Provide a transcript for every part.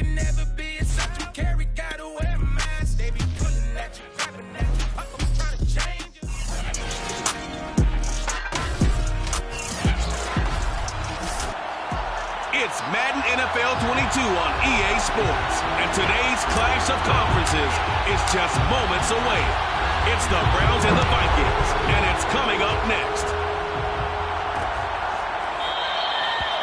can never be a such you carry, gotta wear a mask. They be pulling at you, grabbing at you, fuck 'em, trying to change you. It's Madden NFL 22 on EA Sports, and today's clash of conferences is just moments away. It's the Browns and the Vikings, and it's coming up next.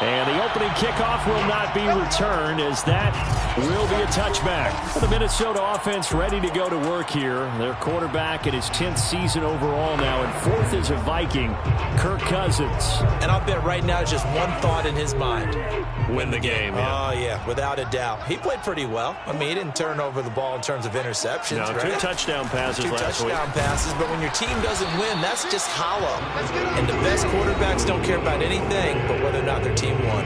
And the opening kickoff will not be returned, as that will be a touchback. The Minnesota offense ready to go to work here. Their quarterback in his 10th season overall now, and 4th as a Viking, Kirk Cousins. And I'll bet right now just one thought in his mind. Win the game. Oh, yeah, without a doubt. He played pretty well. I mean, he didn't turn over the ball in terms of interceptions. No, right? 2 touchdown passes last week. 2 touchdown passes, but when your team doesn't win, that's just hollow. And the best quarterbacks don't care about anything but whether or not their team won.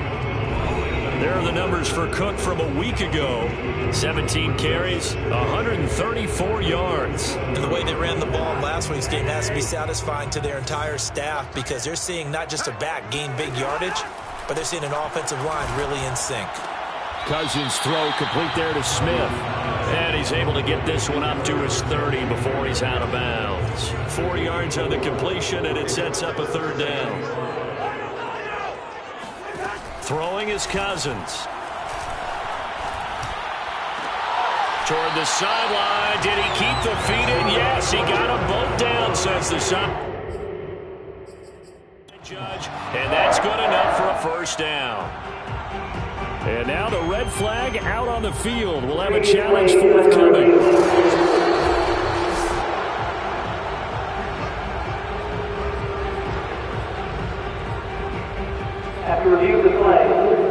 There are the numbers for Cook from a week ago. 17 carries, 134 yards. And the way they ran the ball in last week's game has to be satisfying to their entire staff, because they're seeing not just a back gain big yardage, but they're seeing an offensive line really in sync. Cousins throw complete there to Smith. And he's able to get this one up to his 30 before he's out of bounds. 4 yards on the completion, and it sets up a 3rd down. Throwing is Cousins. Toward the sideline. Did he keep the feet in? Yes, he got them both down, says the judge. And that's good enough for a 1st down. And now the red flag out on the field. We'll have a challenge forthcoming. After review of the play,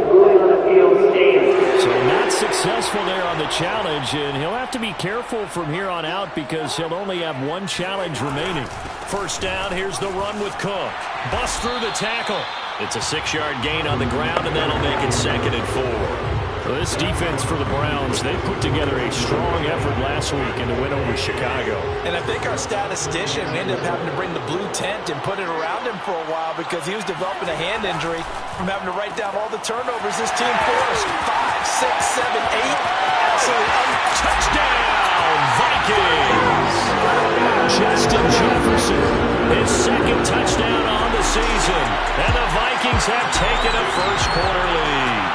ruling on the field stands. So not successful there on the challenge, and he'll have to be careful from here on out because he'll only have 1 challenge remaining. 1st down, here's the run with Cook. Bust through the tackle. It's a 6-yard gain on the ground, and that'll make it 2nd and 4. Well, this defense for the Browns, they put together a strong effort last week in the win over Chicago. And I think our statistician ended up having to bring the blue tent and put it around him for a while because he was developing a hand injury from having to write down all the turnovers this team forced. 5, 6, 7, 8. Absolutely Touchdown, Vikings! Justin Jefferson, his 2nd touchdown on the season. And the Vikings have taken a first-quarter lead.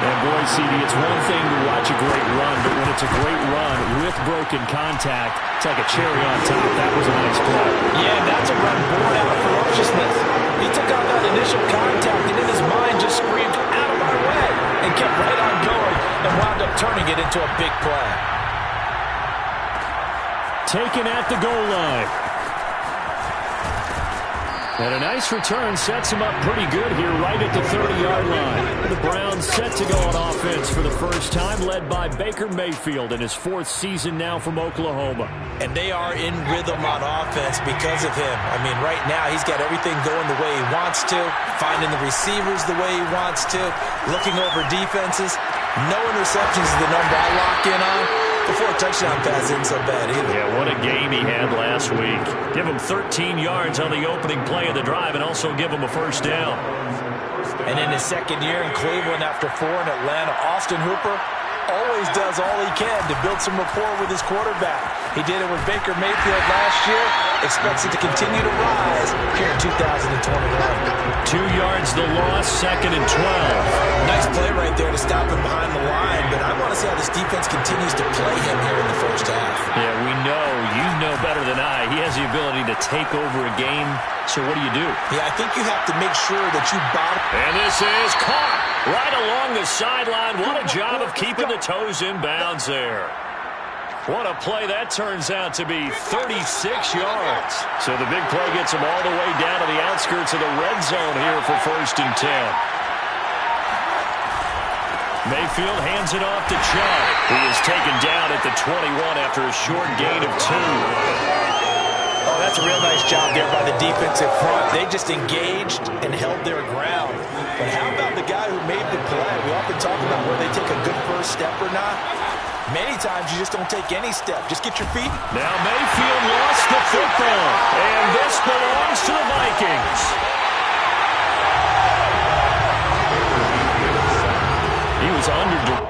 And boy, CD, it's one thing to watch a great run, but when it's a great run with broken contact, it's like a cherry on top. That was a nice play. Yeah, that's a run born out of ferociousness. He took out that initial contact, and in his mind just screamed, out of my way, and kept right on going and wound up turning it into a big play. Taken at the goal line. And a nice return sets him up pretty good here right at the 30-yard line. The Browns set to go on offense for the first time, led by Baker Mayfield in his 4th season now from Oklahoma. And they are in rhythm on offense because of him. I mean, right now he's got everything going the way he wants to, finding the receivers the way he wants to, looking over defenses. No interceptions is the number I lock in on. The 4 touchdown pass isn't so bad either. Yeah, what a game he had last week. Give him 13 yards on the opening play of the drive and also give him a 1st down. And in his 2nd year in Cleveland after 4 in Atlanta, Austin Hooper always does all he can to build some rapport with his quarterback. He did it with Baker Mayfield last year. Expects it to continue to rise here in 2021. 2 yards the loss, 2nd and 12. Nice play right there to stop him behind the line, but I want to see how this defense continues to play him here in the 1st half. Yeah, we know. You know better than I. He has the ability to take over a game. So what do you do? Yeah, I think you have to make sure that you bottom. And this is caught right along the sideline. What a job of keeping the toes in bounds there. What a play that turns out to be, 36 yards. So the big play gets him all the way down to the outskirts of the red zone here for 1st and 10. Mayfield hands it off to Chubb, who is taken down at the 21 after a short gain of 2. Oh, that's a real nice job there by the defensive front. They just engaged and held their ground. But how about the guy who made the play? We often talk about whether they take a good first step or not. Many times you just don't take any step. Just get your feet. Now Mayfield lost the football. And this belongs to the Vikings. He was under.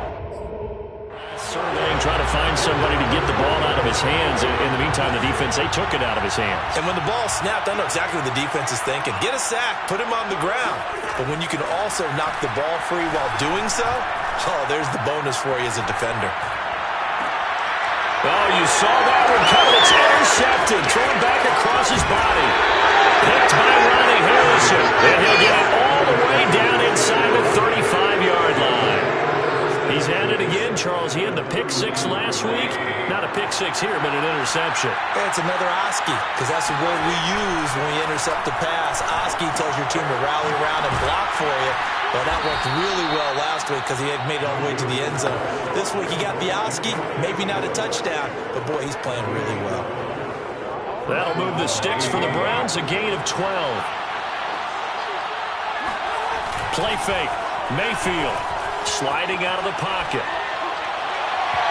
meantime, the defense, they took it out of his hands. And when the ball snapped, I know exactly what the defense is thinking. Get a sack, put him on the ground. But when you can also knock the ball free while doing so, oh, there's the bonus for you as a defender. Oh, you saw that one coming. It's intercepted. Thrown back across his body. Picked by Ronnie Harrison. And he'll get it all the way down inside the 35-yard line. He's at it again, Charles. He had the pick six last week. Not a pick six here, but an interception. Yeah, it's another Oski, because that's the word we use when we intercept the pass. Oski tells your team to rally around and block for you. Well, that worked really well last week because he had made it all the way to the end zone. This week he got the Oski, maybe not a touchdown, but boy, he's playing really well. That'll move the sticks for the Browns, a gain of 12. Play fake. Mayfield sliding out of the pocket.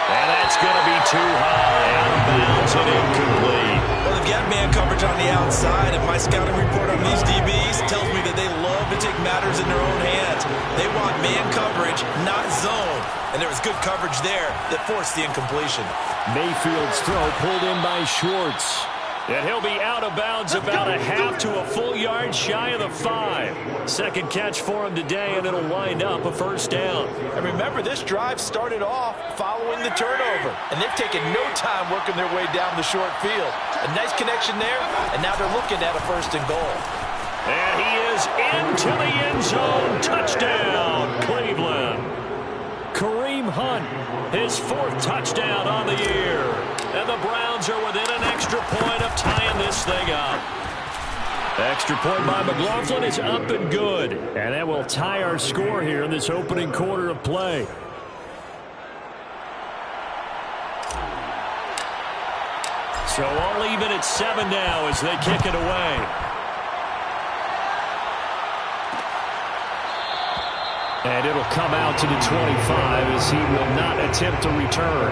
And that's going to be too high. Out of bounds and incomplete. Well, they've got man coverage on the outside, and my scouting report on these DBs tells me that they love to take matters in their own hands. They want man coverage, not zone. And there was good coverage there that forced the incompletion. Mayfield's throw pulled in by Schwartz. And he'll be out of bounds about a half to a full yard shy of the 5. Second catch for him today, and it'll wind up a first down. And remember, this drive started off following the turnover, and they've taken no time working their way down the short field. A nice connection there, and now they're looking at a first and goal. And he is into the end zone. Touchdown, Cleveland. Kareem Hunt, his 4th touchdown on the year. And the Browns are within an extra point of tying this thing up. Extra point by McLaughlin is up and good. And that will tie our score here in this opening quarter of play. So all even at 7 now as they kick it away. And it'll come out to the 25 as he will not attempt to return.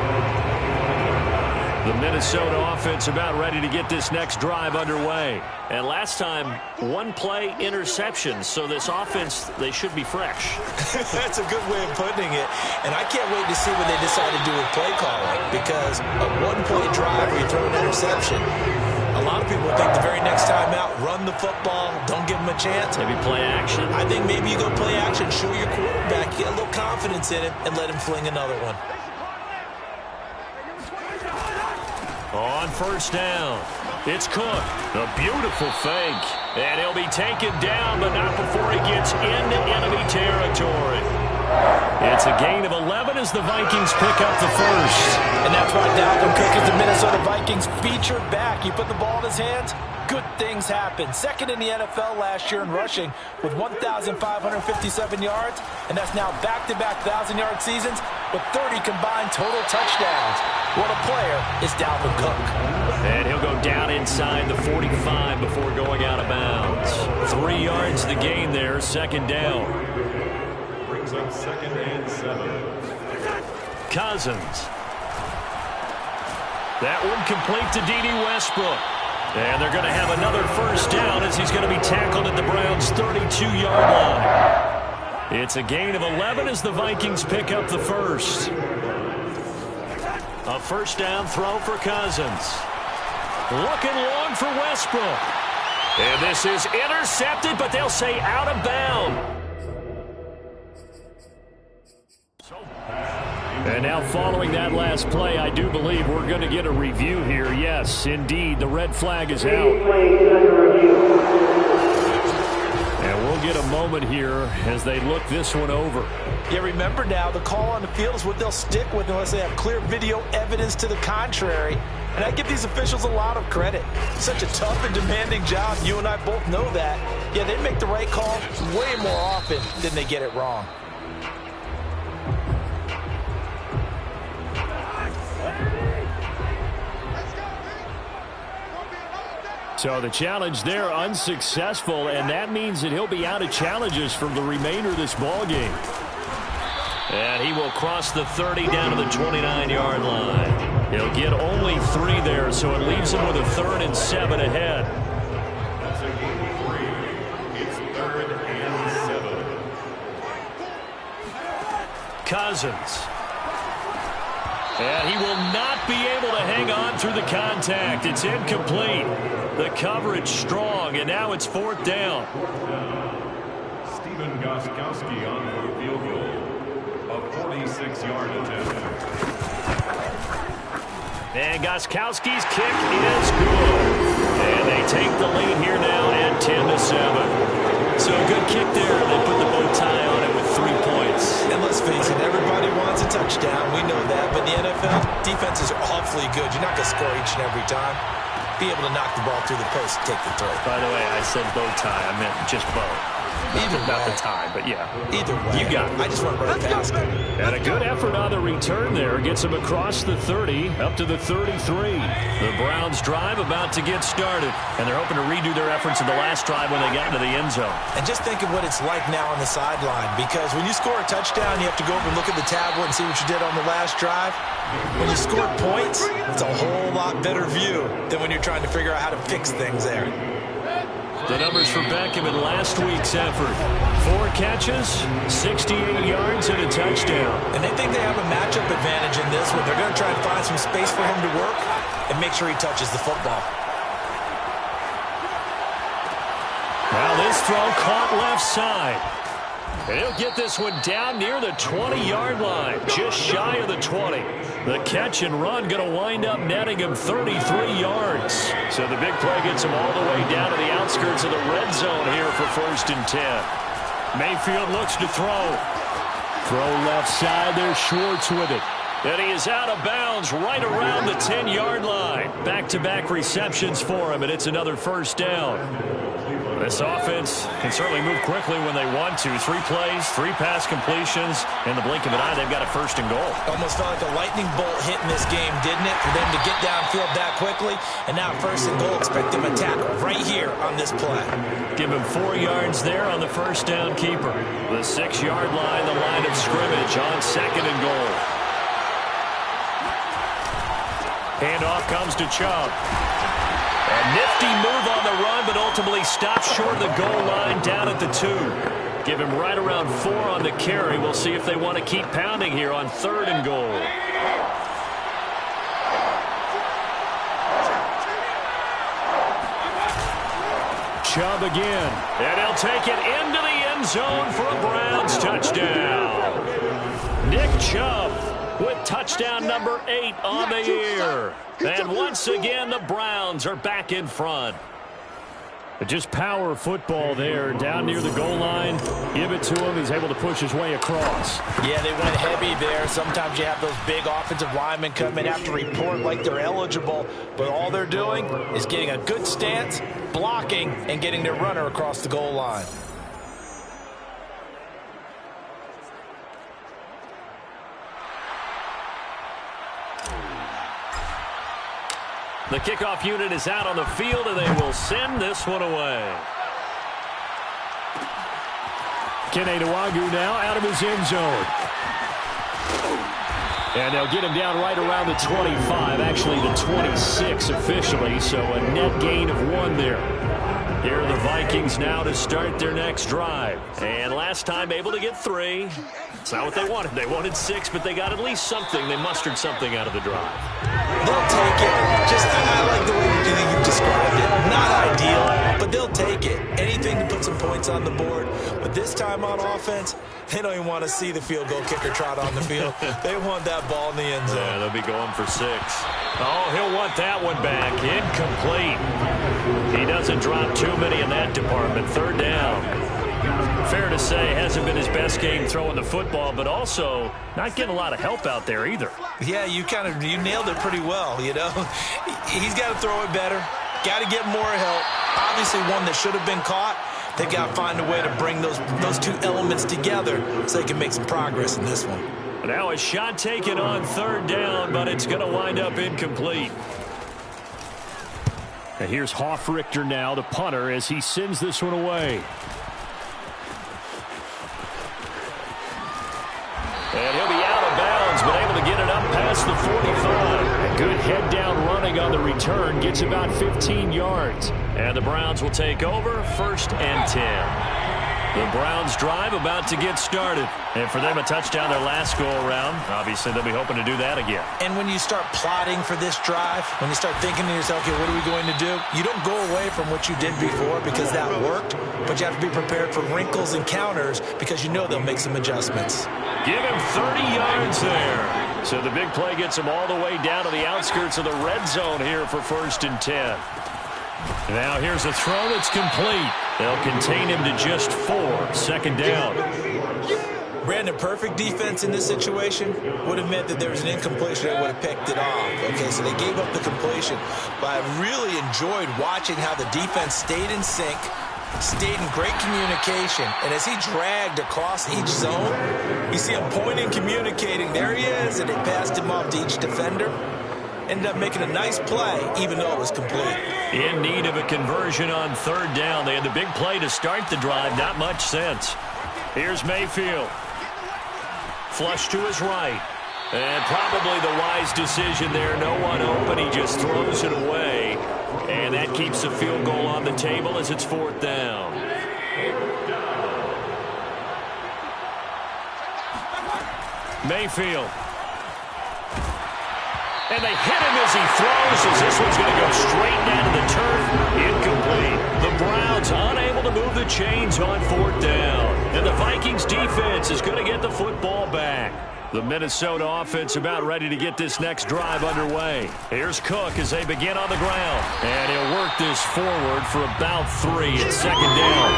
The Minnesota offense about ready to get this next drive underway. And last time, 1-play interception. So this offense, they should be fresh. That's a good way of putting it. And I can't wait to see what they decide to do with play calling. Because a 1-play drive where you throw an interception, a lot of people think the very next time out, run the football, don't give them a chance. Maybe play action. I think maybe you go play action, show your quarterback, get a little confidence in him, and let him fling another one. On first down, it's Cook. A beautiful fake. And he'll be taken down, but not before he gets into enemy territory. It's a gain of 11 as the Vikings pick up the first. And that's why Dalvin Cook is the Minnesota Vikings featured back. You put the ball in his hands, good things happen. Second in the NFL last year in rushing with 1,557 yards. And that's now back-to-back 1,000-yard seasons with 30 combined total touchdowns. What a player is Dalvin Cook. And he'll go down inside the 45 before going out of bounds. 3 yards the gain there, second down. Brings up 2nd and 7. Cousins. That one complete to D.D. Westbrook. And they're going to have another first down as he's going to be tackled at the Browns' 32-yard line. It's a gain of 11 as the Vikings pick up the first. A first down throw for Cousins. Looking long for Westbrook. And this is intercepted, but they'll say out of bounds. And now following that last play, I do believe we're going to get a review here. Yes, indeed, the red flag is out. And we'll get a moment here as they look this one over. Yeah, remember now, the call on the field is what they'll stick with unless they have clear video evidence to the contrary. And I give these officials a lot of credit. Such a tough and demanding job. You and I both know that. Yeah, they make the right call way more often than they get it wrong. So the challenge there unsuccessful, and that means that he'll be out of challenges for the remainder of this ball game. And he will cross the 30 down to the 29-yard line. He'll get only 3 there, so it leaves him with a 3rd and 7 ahead. That's a gain of 3. It's 3rd and 7. Cousins. And he will not be able to hang on through the contact. It's incomplete. The coverage strong, and now it's 4th down. Stephen Gostkowski on for a field goal. A 46-yard attempt. And Gostkowski's kick is good. And they take the lead here now at 10-7. So a good kick there. They put the bow tie on it with 3 points. And let's face it, everybody wants a touchdown. We know that. But the NFL, defenses are awfully good. You're not going to score each and every time. Be able to knock the ball through the post and take the throw. By the way, I said bow tie. I meant just bow. Not the tie, but yeah. Either way. You got it. I just went right past it. And a good effort on the return there. Gets him across the 30, up to the 33. The Browns drive about to get started. And they're hoping to redo their efforts in the last drive when they got into the end zone. And just think of what it's like now on the sideline. Because when you score a touchdown, you have to go over and look at the tablet and see what you did on the last drive. When you score points, it's a whole lot better view than when you're trying to figure out how to fix things there. The numbers for Beckham in last week's effort. 4 catches, 68 yards, and a touchdown. And they think they have a matchup advantage in this one. They're going to try and find some space for him to work and make sure he touches the football. Now this throw caught left side. And he'll get this one down near the 20-yard line, just shy of the 20. The catch and run going to wind up netting him 33 yards. So the big play gets him all the way down to the outskirts of the red zone here for 1st and 10. Mayfield looks to throw. Throw left side there, Schwartz with it. And he is out of bounds right around the 10-yard line. Back-to-back receptions for him, and it's another 1st down. This offense can certainly move quickly when they want to. 3 plays, 3 pass completions. In the blink of an eye, they've got a 1st and goal. Almost felt like a lightning bolt hit in this game, didn't it? For them to get downfield that quickly. And now 1st and goal. Expect them to tackle right here on this play. Give him 4 yards there on the 1st down keeper. The 6-yard line, the line of scrimmage on 2nd and goal. Handoff comes to Chubb. A nifty move on the run, but ultimately stops short of the goal line down at the 2. Give him right around 4 on the carry. We'll see if they want to keep pounding here on 3rd and goal. Chubb again. And he'll take it into the end zone for a Browns touchdown. Nick Chubb with touchdown number 8 on the year. And once again, the Browns are back in front. Just power football there, down near the goal line. Give it to him. He's able to push his way across. Yeah, they went heavy there. Sometimes you have those big offensive linemen come in, have to report like they're eligible. But all they're doing is getting a good stance, blocking, and getting their runner across the goal line. The kickoff unit is out on the field, and they will send this one away. Kene Nwagu now out of his end zone. And they'll get him down right around the 25, actually the 26 officially, so a net gain of 1 there. Here are the Vikings now to start their next drive. And last time able to get 3. It's not what they wanted. They wanted 6, but they got at least something. They mustered something out of the drive. They'll take it. I like the way you described it. Not ideal, but they'll take it. Anything to put some points on the board. But this time on offense, they don't even want to see the field goal kicker trot on the field. They want that ball in the end zone. Yeah, they'll be going for 6. Oh, he'll want that one back. Incomplete. He doesn't drop too many in that department. 3rd down. Fair to say, hasn't been his best game throwing the football, but also not getting a lot of help out there either. Yeah, you nailed it pretty well, you know. He's got to throw it better. Got to get more help. Obviously one that should have been caught. They got to find a way to bring those 2 elements together so they can make some progress in this one. Now a shot taken on 3rd down, but it's going to wind up incomplete. And here's Hofrichter now, the punter, as he sends this one away. And he'll be out of bounds, but able to get it up past the 45. A good head down running on the return, gets about 15 yards. And the Browns will take over, 1st and 10. The Browns drive about to get started. And for them, a touchdown their last go-around. Obviously, they'll be hoping to do that again. And when you start plotting for this drive, when you start thinking to yourself, okay, what are we going to do? You don't go away from what you did before because that worked, but you have to be prepared for wrinkles and counters because you know they'll make some adjustments. Give him 30 yards there. So the big play gets him all the way down to the outskirts of the red zone here for 1st and 10. Now here's a throw that's complete. They'll contain him to just 4. 2nd down. Brandon, perfect defense in this situation would have meant that there was an incompletion that would have picked it off. Okay, so they gave up the completion. But I really enjoyed watching how the defense stayed in sync, stayed in great communication. And as he dragged across each zone, you see him pointing, communicating. There he is, and it passed him off to each defender. Ended up making a nice play, even though it was complete. In need of a conversion on 3rd down. They had the big play to start the drive. Not much sense. Here's Mayfield. Flush to his right. And probably the wise decision there. No one open. He just throws it away. And that keeps the field goal on the table as it's 4th down. Mayfield. And they hit him as he throws, as this one's going to go straight down to the turf. Incomplete. The Browns unable to move the chains on 4th down. And the Vikings defense is going to get the football back. The Minnesota offense about ready to get this next drive underway. Here's Cook as they begin on the ground. And he'll work this forward for about 3 at 2nd down.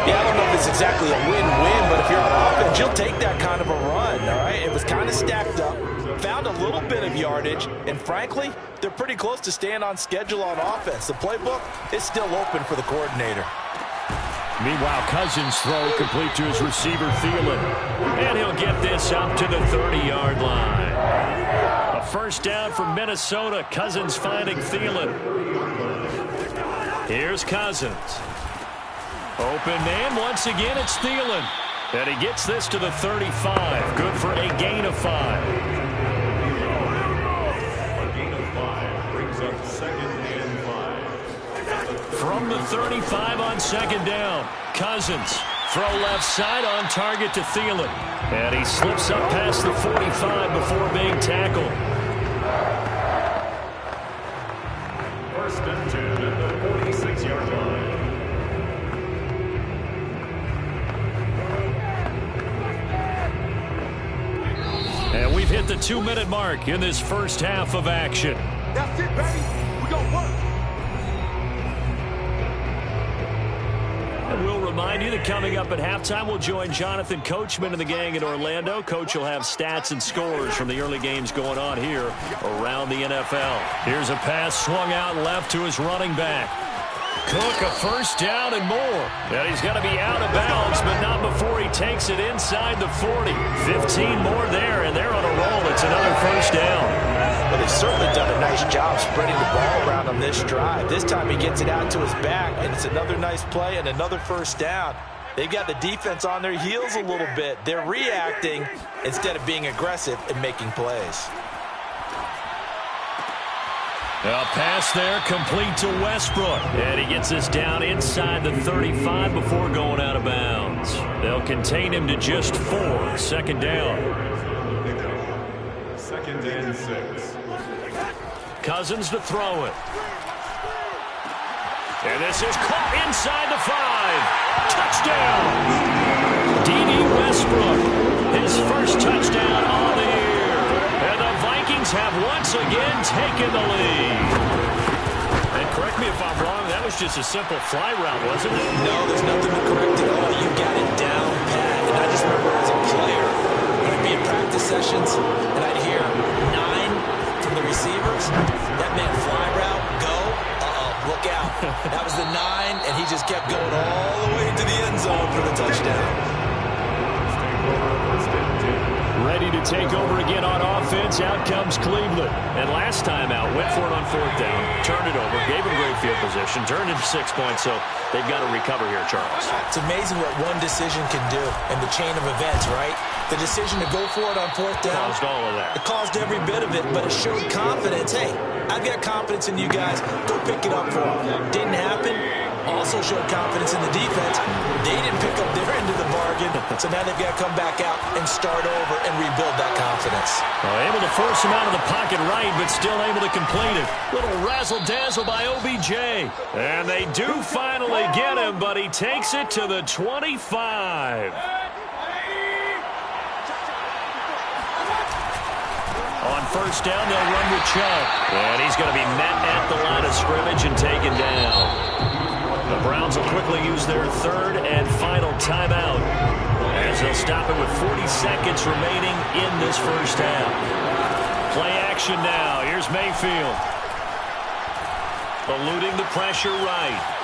Yeah, I don't know if it's exactly a win-win, but if you're on offense, you'll take that kind of a run, all right? It was kind of stacked up, found a little bit of yardage, and frankly, they're pretty close to staying on schedule on offense. The playbook is still open for the coordinator. Meanwhile, Cousins' throw complete to his receiver, Thielen. And he'll get this up to the 30-yard line. A 1st down for Minnesota. Cousins finding Thielen. Here's Cousins. Open man. Once again, it's Thielen. And he gets this to the 35. Good for a gain of 5. A gain of 5 brings up 2nd and 5. From the 35 on 2nd down. Cousins. Throw left side on target to Thielen. And he slips up past the 45 before being tackled. 1st and 10 at the 46-yard line. And we've hit the 2-minute mark in this first half of action. That's it, baby. We're going to work. And we'll remind you that coming up at halftime, we'll join Jonathan Coachman and the gang in Orlando. Coach will have stats and scores from the early games going on here around the NFL. Here's a pass swung out left to his running back. Cook, a 1st down and more. And he's got to be out of bounds, but not before he takes it inside the 40. 15 more there, and they're on a roll. It's another 1st down. But they've certainly done a nice job spreading the ball around on this drive. This time he gets it out to his back, and it's another nice play and another 1st down. They've got the defense on their heels a little bit. They're reacting instead of being aggressive and making plays. A pass there complete to Westbrook. And he gets this down inside the 35 before going out of bounds. They'll contain him to just 4. 2nd down. 2nd and 6. Cousins to throw it. And this is caught inside the 5. Touchdown. D.D. Westbrook. His 1st touchdown on the year. And the Vikings have once again taken the lead. And correct me if I'm wrong, that was just a simple fly route, wasn't it? No, there's nothing to correct at all. You got it down pat. And I just remember as a player, I'd be in practice sessions, and I'd hear 9 from the receivers. That meant fly route, go, look out. That was the 9, and he just kept going all the way to the end zone for the touchdown. Ready to take over again on offense. Out comes Cleveland. And last time out, went for it on 4th down, turned it over, gave him great field position, turned into 6 points, so they've got to recover here, Charles. It's amazing what one decision can do in the chain of events, right? The decision to go for it on 4th down. Caused all of that. It caused every bit of it, but it showed confidence. Hey, I've got confidence in you guys. Go pick it up for them. Didn't happen. also showed confidence in the defense. They didn't pick up their end of the bargain, so now they've got to come back out and start over and rebuild that confidence. Well, able to force him out of the pocket right, but still able to complete it. Little razzle-dazzle by OBJ. And they do finally get him, but he takes it to the 25. On first down, they'll run with Chubb. And he's going to be met at the line of scrimmage and taken down. The Browns will quickly use their third and final timeout, as they'll stop it with 40 seconds remaining in this first half. Play action now. Here's Mayfield. Eluding the pressure right.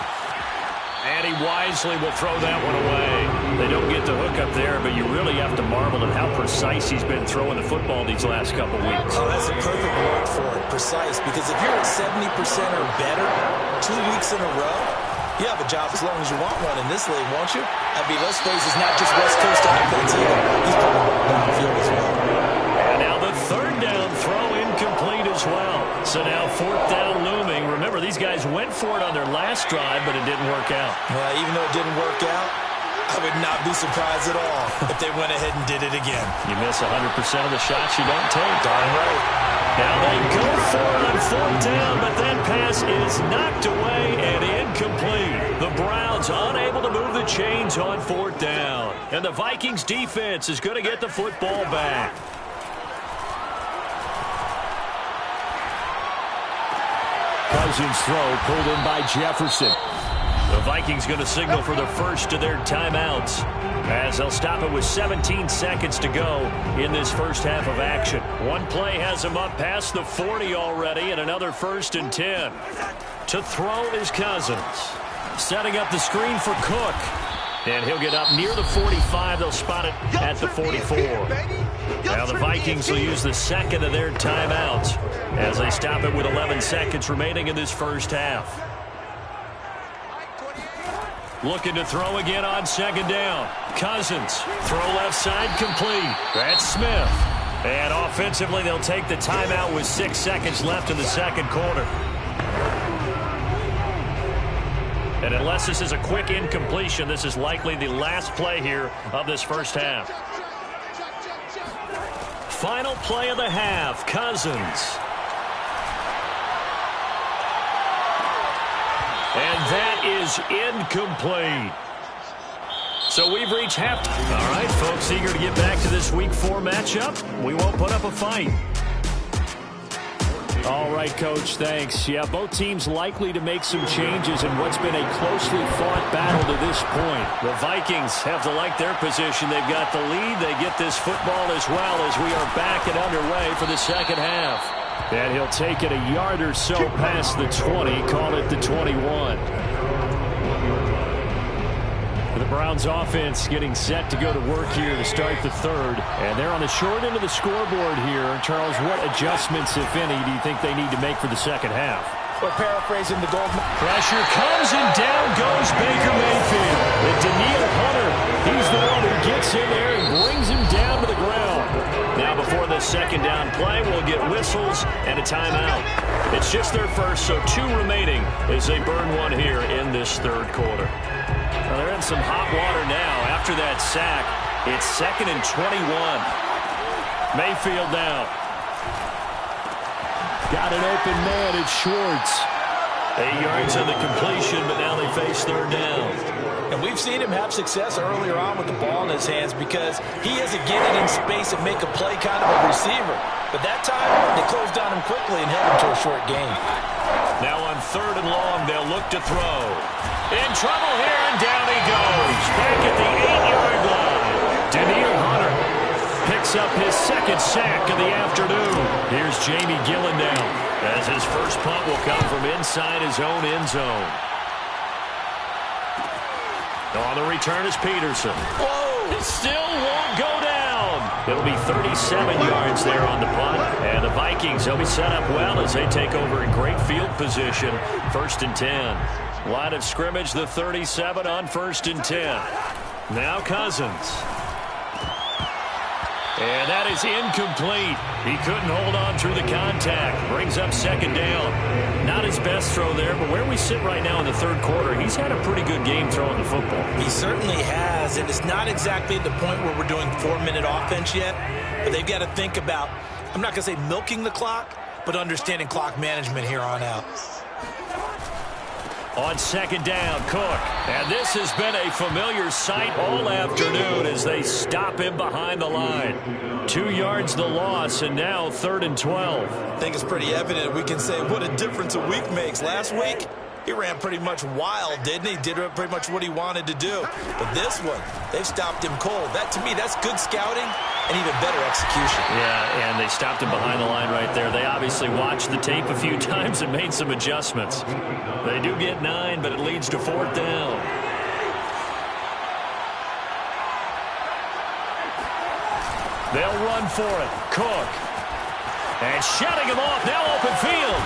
And he wisely will throw that one away. They don't get the hook up there, but you really have to marvel at how precise he's been throwing the football these last couple weeks. Oh, that's a perfect word for it, precise, because if you're at 70% or better 2 weeks in a row, you have a job as long as you want one in this league, won't you? I mean, let's face it, it's not just West Coast offense either. He's putting the ball downfield as well. And now the third down throw incomplete as well. So now fourth down looming. Remember, these guys went for it on their last drive, but it didn't work out. Even though it didn't work out, I would not be surprised at all if they went ahead and did it again. You miss 100% of the shots you don't take. Darn right. Now they go for it on fourth down, but that pass is knocked away and incomplete. The Browns unable to move the chains on fourth down. And the Vikings defense is going to get the football back. Cousins throw pulled in by Jefferson. The Vikings going to signal for the first of their timeouts, as they'll stop it with 17 seconds to go in this first half of action. One play has them up past the 40 already, and another 1st and 10. To throw is Cousins. Setting up the screen for Cook. And he'll get up near the 45. They'll spot it at the 44. Now the Vikings will use the second of their timeouts as they stop it with 11 seconds remaining in this first half. Looking to throw again on second down. Cousins, throw left side, complete. That's Smith. And offensively, they'll take the timeout with 6 seconds left in the second quarter. And unless this is a quick incompletion, this is likely the last play here of this first half. Final play of the half, Cousins. And that is incomplete. So we've reached halftime. All right, folks, eager to get back to this Week 4 matchup. We won't put up a fight. All right, Coach, thanks. Yeah, both teams likely to make some changes in what's been a closely fought battle to this point. The Vikings have to like their position. They've got the lead. They get this football as well as we are back and underway for the second half. And he'll take it a yard or so past the 20, call it the 21. The Browns offense getting set to go to work here to start the third. And they're on the short end of the scoreboard here. Charles, what adjustments, if any, do you think they need to make for the second half? We're paraphrasing the goal. Pressure comes and down goes Baker Mayfield. And Daniil Hunter, he's the one who gets in there and brings him down to the ground. Now before this second down play, we'll get whistles and a timeout. It's just their first, so 2 remaining as they burn one here in this third quarter. Well, they're in some hot water now. After that sack, it's 2nd and 21. Mayfield now. Got an open man. It's Schwartz. 8 yards on the completion, but now they face third down. And we've seen him have success earlier on with the ball in his hands because he has to get it in space and make a play kind of a receiver. But that time, they closed on him quickly and held him to a short gain. Now on 3rd and long, they'll look to throw. In trouble here, and down he goes. Back at the 8-yard line. Daniil Hunter picks up his 2nd sack of the afternoon. Here's Jamie Gillen now, as his first punt will come from inside his own end zone. On the return is Peterson. Whoa! It still won't go down. It'll be 37 yards there on the punt. And the Vikings, they'll be set up well as they take over in great field position. 1st and 10. Line of scrimmage, the 37 on 1st and 10. Now Cousins. And that is incomplete. He couldn't hold on through the contact. Brings up second down. Not his best throw there, but where we sit right now in the third quarter, he's had a pretty good game throwing the football. He certainly has, and it's not exactly at the point where we're doing 4-minute offense yet, but they've got to think about, I'm not going to say milking the clock, but understanding clock management here on out. On second down, Cook. And this has been a familiar sight all afternoon as they stop him behind the line. 2 yards the loss, and now 3rd and 12. I think it's pretty evident. We can say what a difference a week makes. Last week, he ran pretty much wild, didn't he? Did pretty much what he wanted to do. But this one, they've stopped him cold. That, to me, that's good scouting and even better execution. Yeah, and they stopped him behind the line right there. They obviously watched the tape a few times and made some adjustments. They do get 9, but it leads to 4th down. They'll run for it. Cook. And shutting him off. Now open field.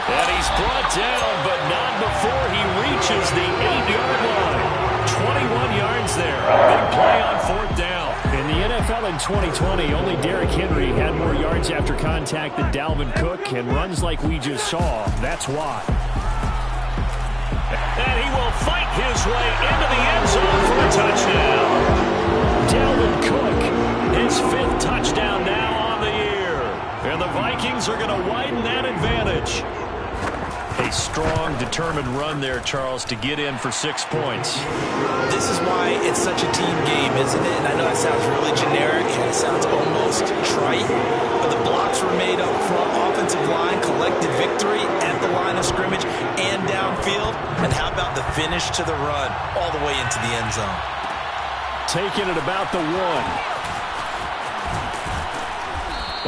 And he's brought down, but not before he reaches the 8-yard line. 21 yards there. A big play on 4th down. In the NFL in 2020, only Derrick Henry had more yards after contact than Dalvin Cook, and runs like we just saw. That's why. And he will fight his way into the end zone for a touchdown. Dalvin Cook, his 5th touchdown now on the year. And the Vikings are going to widen that advantage. A strong, determined run there, Charles, to get in for 6 points. This is why it's such a team game, isn't it? And I know that sounds really generic and it sounds almost trite, but the blocks were made up front. Offensive line collected victory at the line of scrimmage and downfield. And how about the finish to the run all the way into the end zone? Taking it about the 1.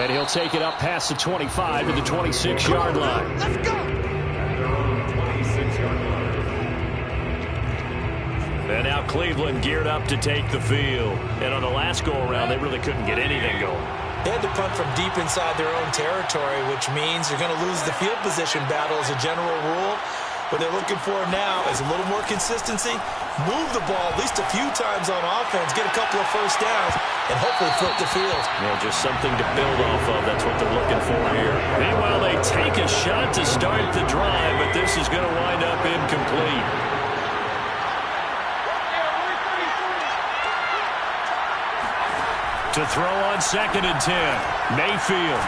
And he'll take it up past the 25 to the 26-yard line. Let's go! And now Cleveland geared up to take the field. And on the last go-around, they really couldn't get anything going. They had to punt from deep inside their own territory, which means you're going to lose the field position battle as a general rule. What they're looking for now is a little more consistency, move the ball at least a few times on offense, get a couple of first downs, and hopefully flip the field. Yeah, just something to build off of. That's what they're looking for here. Meanwhile, they take a shot to start the drive, but this is going to wind up incomplete. To throw on 2nd and 10. Mayfield.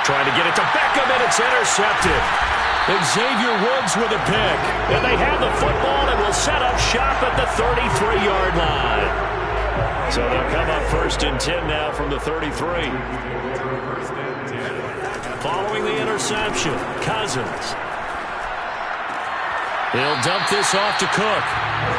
Trying to get it to Beckham, and it's intercepted. Xavier Woods with a pick. And they have the football and will set up shop at the 33-yard line. So they'll come up 1st and 10 now from the 33. Following the interception, Cousins. He'll dump this off to Cook.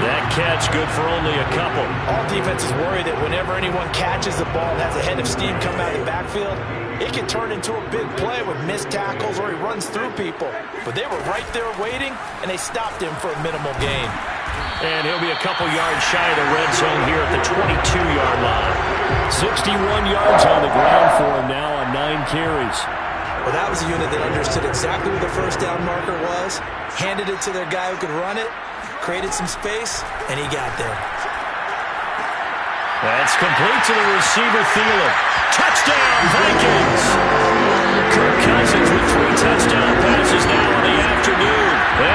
That catch good for only a couple. All defenses worry that whenever anyone catches the ball and has a head of steam come out of the backfield, it can turn into a big play with missed tackles or he runs through people. But they were right there waiting, and they stopped him for a minimal gain. And he'll be a couple yards shy of the red zone here at the 22-yard line. 61 yards on the ground for him now on 9 carries. Well, that was a unit that understood exactly where the first down marker was, handed it to their guy who could run it, created some space, and he got there. That's complete to the receiver, Thielen. Touchdown, Vikings! Kirk Cousins with 3 touchdown passes now